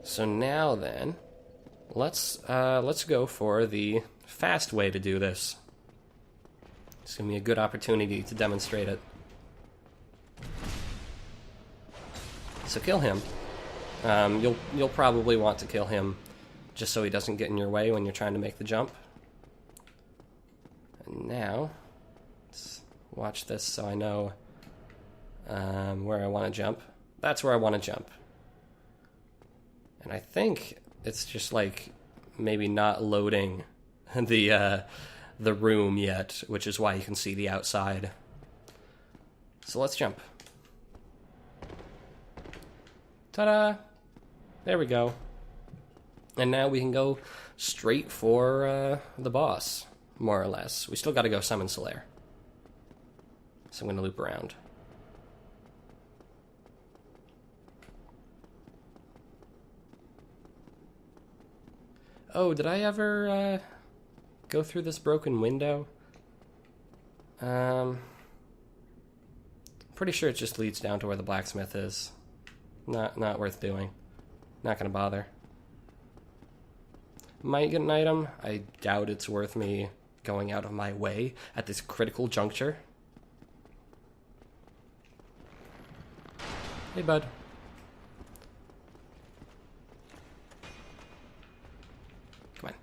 So now then, let's go for the fast way to do this. It's gonna be a good opportunity to demonstrate it. So kill him. You'll probably want to kill him just so he doesn't get in your way when you're trying to make the jump. And now, let's watch this so I know where I want to jump. That's where I want to jump. And I think it's just like maybe not loading the room yet, which is why you can see the outside. So let's jump. Ta-da! There we go. And now we can go straight for the boss, more or less. We still got to go summon Solaire. So I'm going to loop around. Oh, did I ever go through this broken window? Pretty sure it just leads down to where the blacksmith is. Not worth doing. Not gonna bother. Might get an item. I doubt it's worth me going out of my way at this critical juncture. Hey, bud. Come on.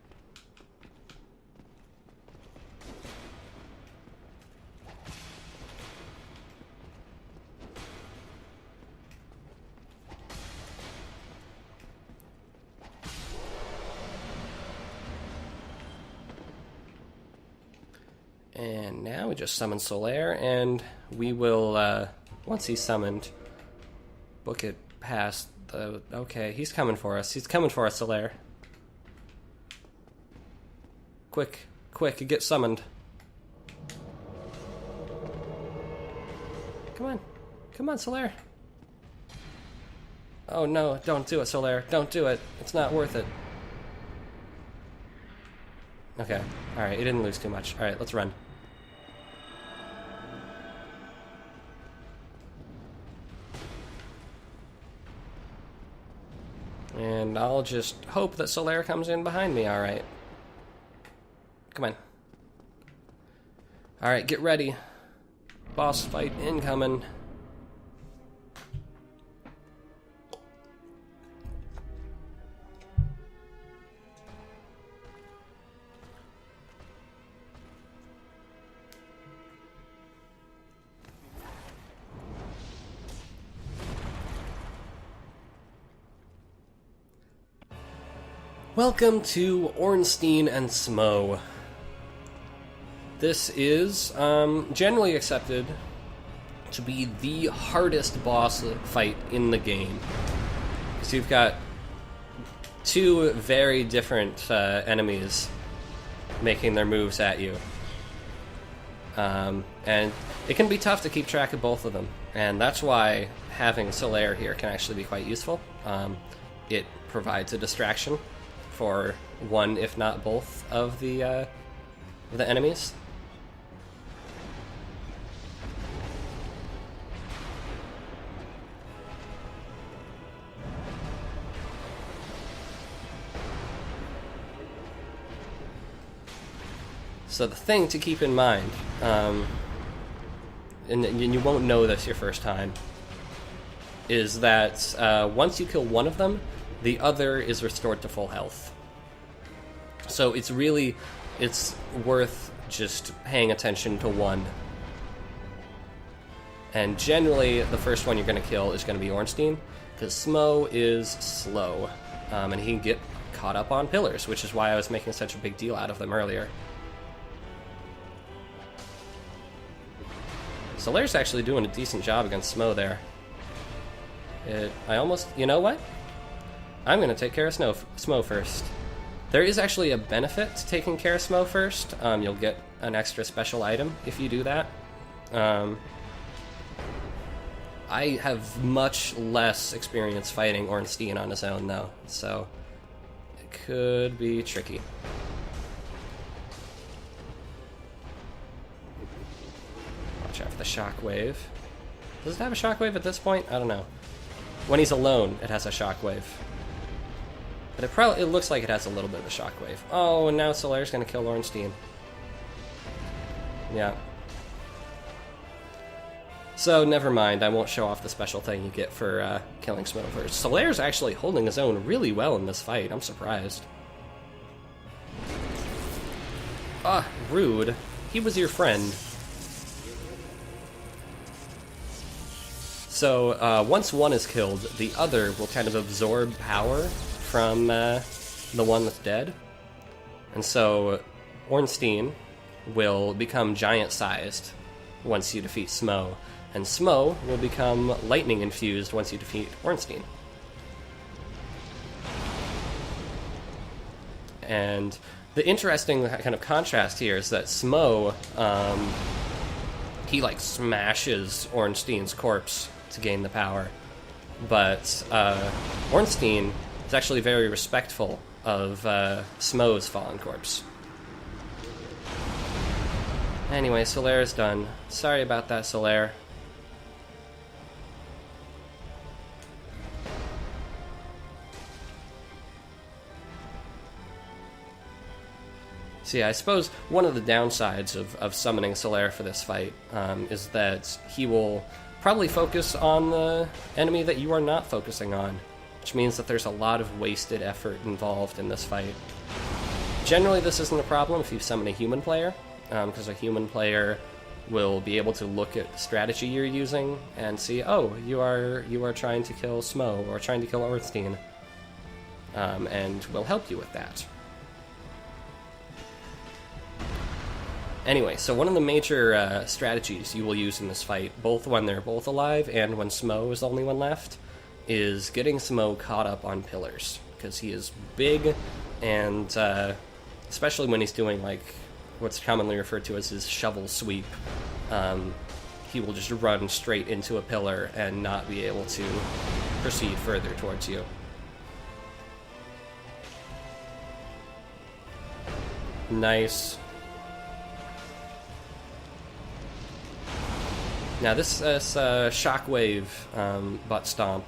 And now we just summon Solaire, and we will, once he's summoned, book it past the... Okay, he's coming for us. He's coming for us, Solaire. Quick, get summoned. Come on, Solaire. Oh no, don't do it, Solaire. Don't do it. It's not worth it. Okay, alright, he didn't lose too much. Alright, let's run. And I'll just hope that Solaire comes in behind me, alright. Come on. Alright, get ready. Boss fight incoming. Welcome to Ornstein and Smough. This is generally accepted to be the hardest boss fight in the game. So you've got two very different enemies making their moves at you. And it can be tough to keep track of both of them. And that's why having Solaire here can actually be quite useful. It provides a distraction for one, if not both, of the enemies. So the thing to keep in mind, and you won't know this your first time, is that once you kill one of them, the other is restored to full health. So it's worth just paying attention to one. And generally, the first one you're going to kill is going to be Ornstein, because Smough is slow, and he can get caught up on pillars, which is why I was making such a big deal out of them earlier. Solaire's actually doing a decent job against Smough there. You know what? I'm going to take care of Smough first. There is actually a benefit to taking care of Smough first. You'll get an extra special item if you do that. I have much less experience fighting Ornstein on his own, though, so it could be tricky. Watch out for the shockwave. Does it have a shockwave at this point? I don't know. When he's alone, it has a shockwave. But it looks like it has a little bit of a shockwave. Oh, and now Solaire's gonna kill Ornstein. Yeah. So, never mind, I won't show off the special thing you get for killing Smough first. Solaire's actually holding his own really well in this fight, I'm surprised. Ah, rude. He was your friend. So, once one is killed, the other will kind of absorb power from the one that's dead. And so, Ornstein will become giant-sized once you defeat Smough. And Smough will become lightning-infused once you defeat Ornstein. And the interesting kind of contrast here is that Smough, he, like, smashes Ornstein's corpse to gain the power. But Ornstein is actually very respectful of Smough's fallen corpse. Anyway, Solaire's done. Sorry about that, Solaire. So yeah, I suppose one of the downsides of summoning Solaire for this fight is that he will probably focus on the enemy that you are not focusing on, which means that there's a lot of wasted effort involved in this fight. Generally, this isn't a problem if you summon a human player, because a human player will be able to look at the strategy you're using and see, oh, you are trying to kill Smough or trying to kill Ornstein, and will help you with that. Anyway, so one of the major strategies you will use in this fight, both when they're both alive and when Smough is the only one left, is getting Smough caught up on pillars, because he is big, and especially when he's doing like what's commonly referred to as his shovel sweep, he will just run straight into a pillar and not be able to proceed further towards you. Nice. Now this shockwave butt stomp,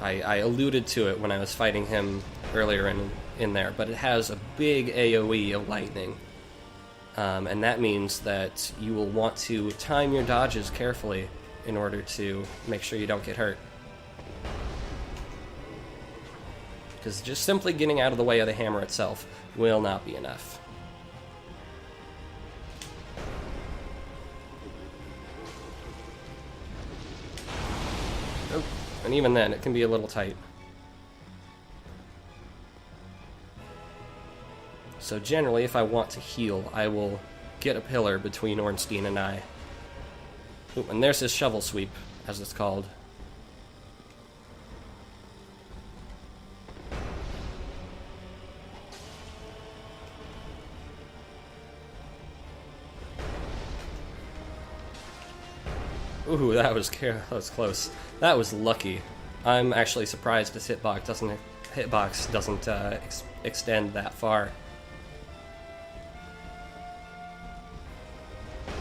I alluded to it when I was fighting him earlier in there, but it has a big AoE of lightning, and that means that you will want to time your dodges carefully in order to make sure you don't get hurt. Because just simply getting out of the way of the hammer itself will not be enough. And even then, it can be a little tight. So generally, if I want to heal, I will get a pillar between Ornstein and I. Ooh, and there's his shovel sweep, as it's called. Ooh, that was close. That was lucky. I'm actually surprised his hitbox doesn't extend that far.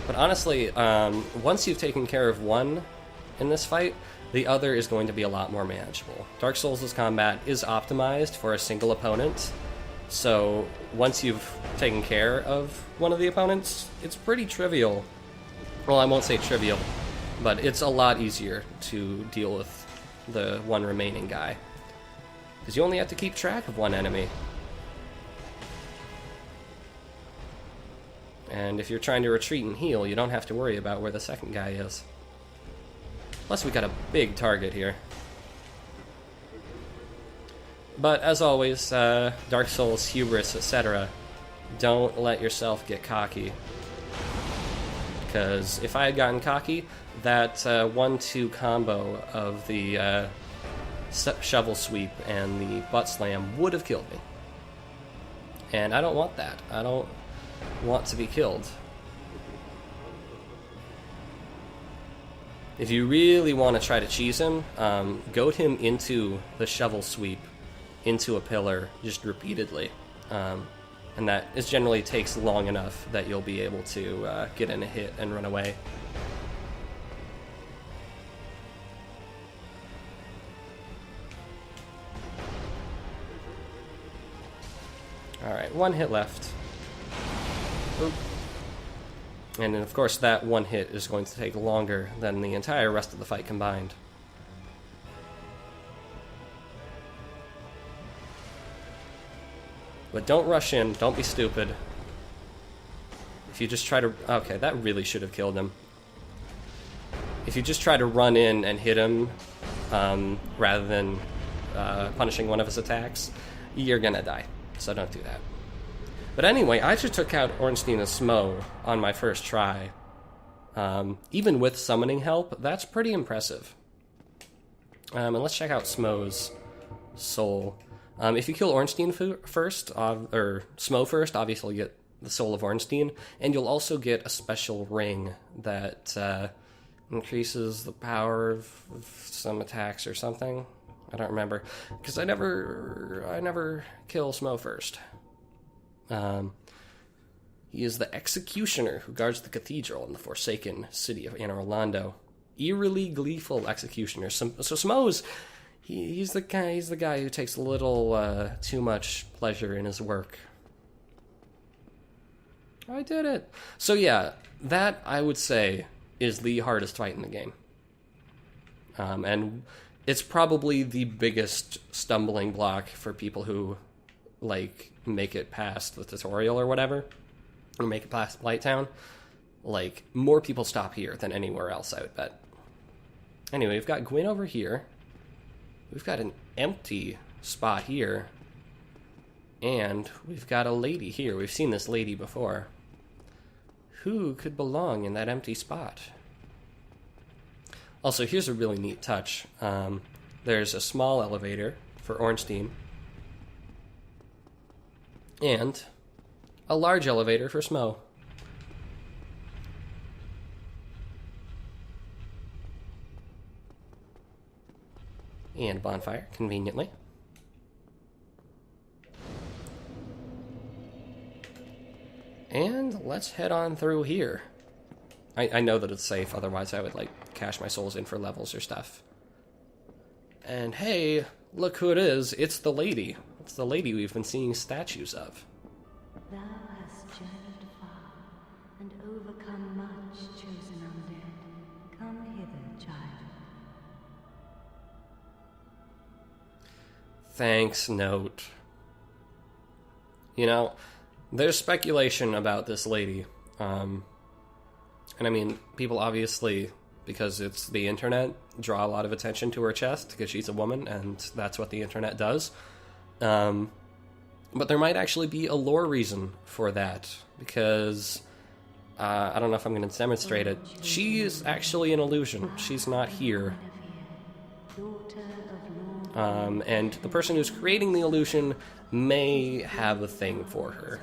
But honestly, once you've taken care of one in this fight, the other is going to be a lot more manageable. Dark Souls' combat is optimized for a single opponent, so once you've taken care of one of the opponents, it's pretty trivial. Well, I won't say trivial, but it's a lot easier to deal with the one remaining guy, because you only have to keep track of one enemy. And if you're trying to retreat and heal, you don't have to worry about where the second guy is. Plus, we got a big target here. But as always, Dark Souls, hubris, etc., don't let yourself get cocky. Because if I had gotten cocky, that 1-2 combo of the shovel sweep and the butt slam would have killed me. And I don't want that. I don't want to be killed. If you really want to try to cheese him, goad him into the shovel sweep, into a pillar, just repeatedly. And that is generally takes long enough that you'll be able to get in a hit and run away. Alright, one hit left. Oop. And then, of course, that one hit is going to take longer than the entire rest of the fight combined. But don't rush in, don't be stupid. If you just try to... Okay, that really should have killed him. If you just try to run in and hit him, rather than punishing one of his attacks, you're gonna die. So don't do that. But anyway, I just took out Ornstein and Smough on my first try. Even with summoning help, that's pretty impressive. And let's check out Smough's soul. If you kill Ornstein first, or Smough first, obviously you'll get the soul of Ornstein, and you'll also get a special ring that increases the power of some attacks or something. I don't remember, because I never kill Smough first. He is the executioner who guards the cathedral in the forsaken city of Anor Londo. Eerily gleeful executioner. So Smough's he's the guy who takes a little too much pleasure in his work. I did it. So yeah, that I would say is the hardest fight in the game. And it's probably the biggest stumbling block for people who like make it past the tutorial or whatever, or make it past Blighttown. Like, more people stop here than anywhere else, I would bet. Anyway, we've got Gwyn over here. We've got an empty spot here. And we've got a lady here. We've seen this lady before. Who could belong in that empty spot? Also, here's a really neat touch. There's a small elevator for Ornstein. And a large elevator for Smough. And bonfire, conveniently. And let's head on through here. I know that it's safe, otherwise I would, like, cash my souls in for levels or stuff. And hey, look who it is. It's the lady. It's the lady we've been seeing statues of. Thou hast journeyed far, and overcome much, Chosen Undead. Come hither, child. Thanks, note. You know, there's speculation about this lady. And I mean, people obviously, because it's the internet, draw a lot of attention to her chest, because she's a woman, and that's what the internet does. But there might actually be a lore reason for that, because I don't know if I'm going to demonstrate it. She is actually an illusion. She's not here. And the person who's creating the illusion may have a thing for her.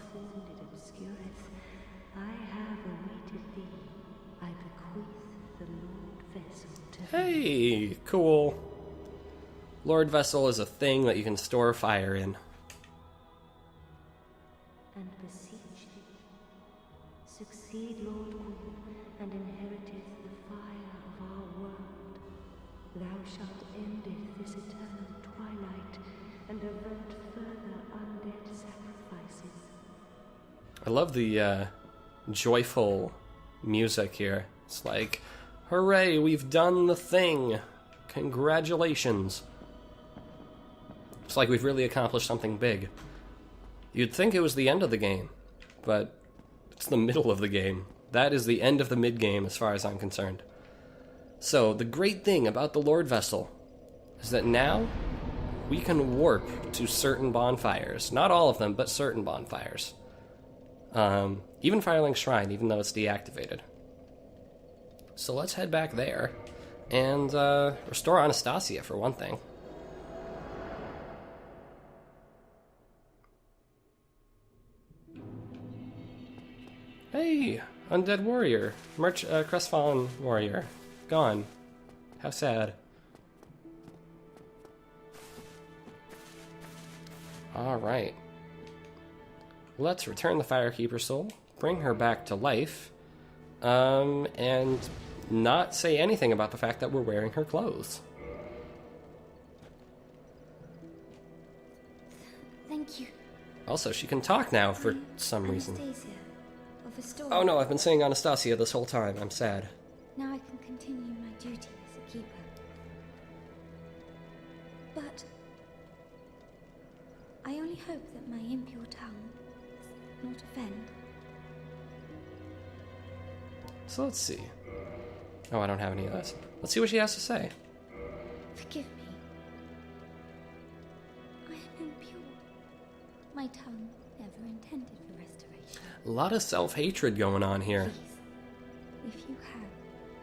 Hey, cool. Lord Vessel is a thing that you can store fire in. And beseech thee, succeed Lord Gwyn, and inheriteth the fire of our world. Thou shalt endeth this eternal twilight, and avert further undead sacrifices. I love the joyful music here. It's like, hooray, we've done the thing! Congratulations. It's like we've really accomplished something big. You'd think it was the end of the game, but it's the middle of the game. That is the end of the mid-game as far as I'm concerned. So, the great thing about the Lord Vessel is that now we can warp to certain bonfires. Not all of them, but certain bonfires. Even Firelink Shrine, even though it's deactivated. So let's head back there and restore Anastasia, for one thing. Hey, undead warrior. Crestfallen warrior. Gone. How sad. Alright. Let's return the Firekeeper soul, bring her back to life, and not say anything about the fact that we're wearing her clothes. Thank you. Also, she can talk now for some reason. Anastasia, of Astoria. Oh no, I've been saying Anastasia this whole time. I'm sad. Now I can continue my duty as a keeper. But I only hope that my impure tongue does not offend. So let's see. Oh, I don't have any of this. Let's see what she has to say. Forgive me. I am impure. My tongue never intended for restoration. A lot of self-hatred going on here. Please, if you have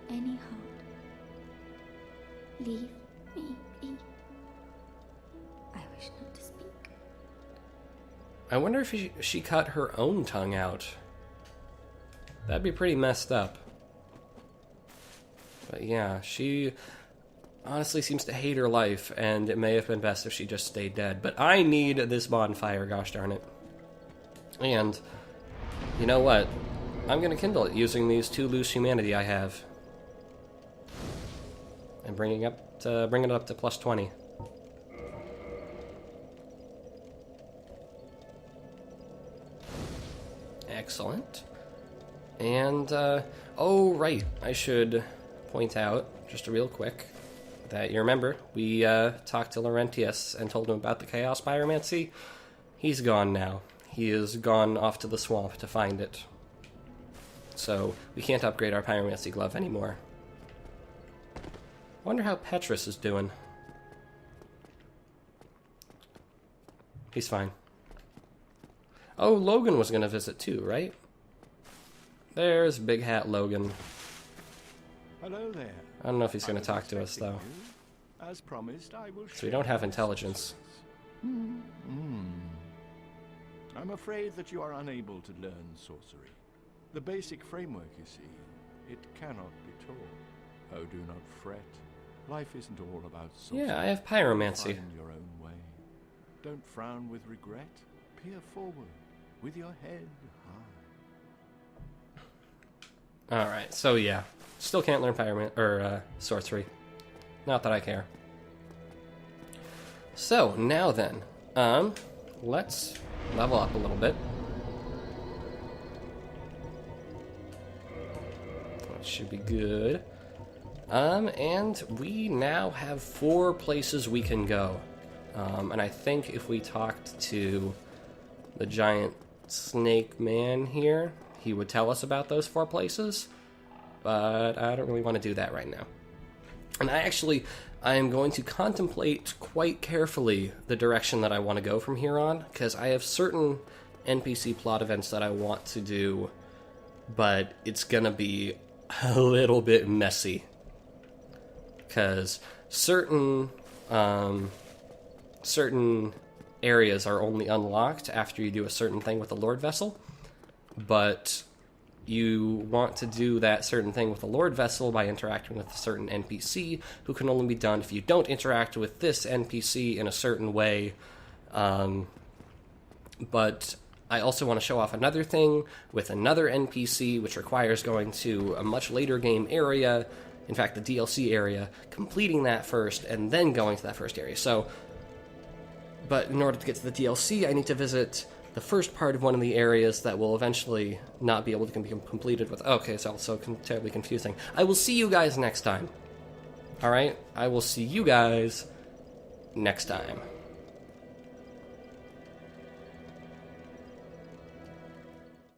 any heart, leave me be. I wish not to speak. I wonder if she cut her own tongue out. That'd be pretty messed up. But yeah, she honestly seems to hate her life, and it may have been best if she just stayed dead. But I need this bonfire, gosh darn it. And, you know what? I'm gonna kindle it using these 2 loose humanity I have. And bringing it up to plus 20. Excellent. And, oh, right, I should point out, just real quick, that you remember, we talked to Laurentius and told him about the Chaos Pyromancy. He's gone now. He is gone off to the swamp to find it. So, we can't upgrade our Pyromancy glove anymore. Wonder how Petrus is doing. He's fine. Oh, Logan was going to visit too, right? There's Big Hat Logan. Hello there. I don't know if he's going to talk to us, though. As promised, I will. So we don't have intelligence. I'm afraid that you are unable to learn sorcery. The basic framework, you see, it cannot be taught. Oh, do not fret. Life isn't all about sorcery. Yeah, I have pyromancy. Find your own way. Don't frown with regret. Peer forward with your head high. Alright, so yeah. Still can't learn sorcery. Not that I care. So, now then. Let's level up a little bit. That should be good. And we now have 4 places we can go. And I think if we talked to the giant snake man here, he would tell us about those 4 places. But I don't really want to do that right now. And I am going to contemplate quite carefully the direction that I want to go from here on, because I have certain NPC plot events that I want to do, but it's gonna be a little bit messy. Because certain areas are only unlocked after you do a certain thing with the Lord Vessel, but you want to do that certain thing with the Lord Vessel by interacting with a certain NPC, who can only be done if you don't interact with this NPC in a certain way. But I also want to show off another thing with another NPC, which requires going to a much later game area, in fact, the DLC area, completing that first, and then going to that first area. So, but in order to get to the DLC, I need to visit the first part of one of the areas that will eventually not be able to be completed with... Okay, it's also terribly confusing. I will see you guys next time. Alright? I will see you guys next time.